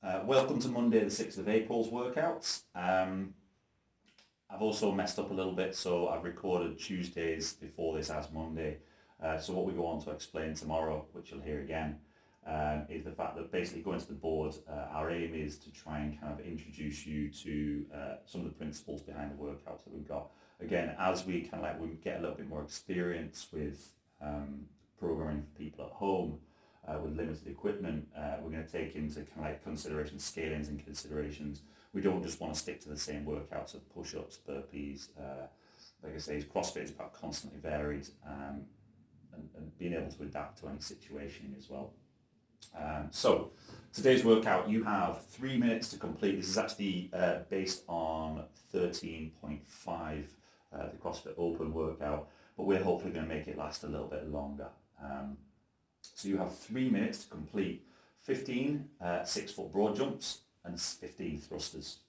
Welcome to Monday the 6th of April's workouts. I've also messed up a little bit, so I've recorded Tuesdays before this as Monday. So what we go on to explain tomorrow, which you'll hear again, is the fact that basically going to the board, our aim is to try and kind of introduce you to some of the principles behind the workouts that we've got. Again, as we we get a little bit more experience with programming for people at home, with limited equipment, we're going to take into consideration scalings and considerations. We don't just want to stick to the same workouts of push-ups, burpees. Like I say, CrossFit is about constantly varied and being able to adapt to any situation as well. So today's workout, you have 3 minutes to complete. This is actually based on 13.5, the CrossFit Open workout, but we're hopefully going to make it last a little bit longer. So you have 3 minutes to complete 15 6-foot broad jumps and 15 thrusters.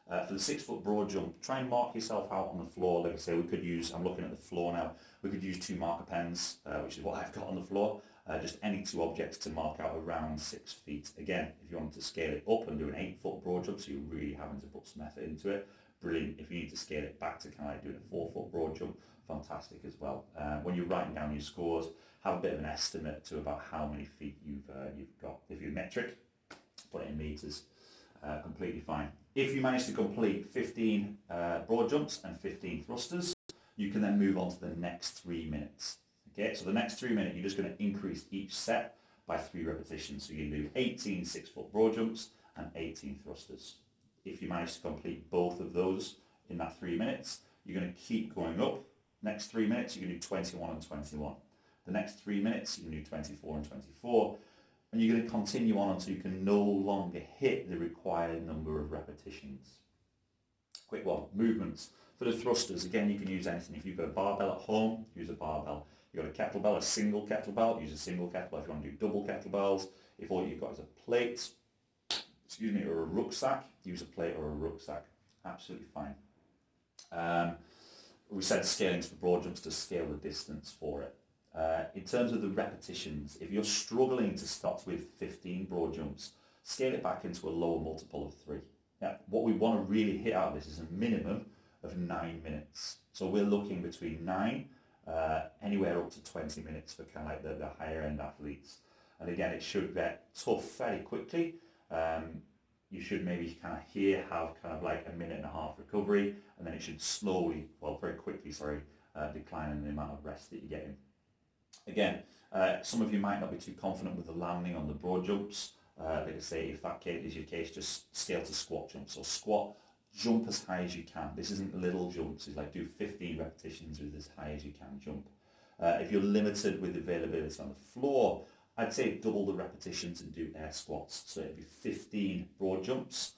For the 6-foot broad jump, try and mark yourself out on the floor. Like I say, I'm looking at the floor now, we could use 2 marker pens, which is what I've got on the floor. Just any 2 objects to mark out around 6 feet. Again, if you want to scale it up and do an 8-foot broad jump, so you're really having to put some effort into it, brilliant. If you need to scale it back to kind of like doing a 4-foot broad jump, fantastic as well. When you're writing down your scores, have a bit of an estimate to about how many feet you've got. If you're metric, put it in meters. Completely fine. If you manage to complete 15 broad jumps and 15 thrusters, you can then move on to the next 3 minutes. Okay, so the next 3 minutes, you're just going to increase each set by 3 repetitions. So you can do 18 6-foot broad jumps and 18 thrusters. If you manage to complete both of those in that 3 minutes, you're going to keep going up. Next 3 minutes, you can do 21 and 21. The next 3 minutes, you can do 24 and 24. And you're going to continue on until you can no longer hit the required number of repetitions. Quick one, movements. For the thrusters, again, you can use anything. If you've got a barbell at home, use a barbell. You've got a kettlebell, a single kettlebell, use a single kettlebell. If you want to do double kettlebells, if all you've got is a plate, or a rucksack, use a plate or a rucksack. Absolutely fine. We said scaling for broad jumps to scale the distance for it. In terms of the repetitions, if you're struggling to start with 15 broad jumps, scale it back into a lower multiple of 3. Now, what we want to really hit out of this is a minimum of 9 minutes. So we're looking between 9, anywhere up to 20 minutes for kind of like the higher end athletes. And again, it should get tough fairly quickly. You should maybe kind of have kind of like a minute and a half recovery, and then it should very quickly, decline in the amount of rest that you're getting. Again, some of you might not be too confident with the landing on the broad jumps. Like I say, if that is your case, just scale to squat jumps. So squat, jump as high as you can. This isn't little jumps. It's like do 15 repetitions with as high as you can jump. If you're limited with availability on the floor, I'd say double the repetitions and do air squats. So it'd be 15 broad jumps,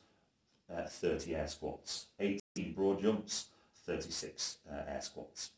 30 air squats. 18 broad jumps, 36 air squats.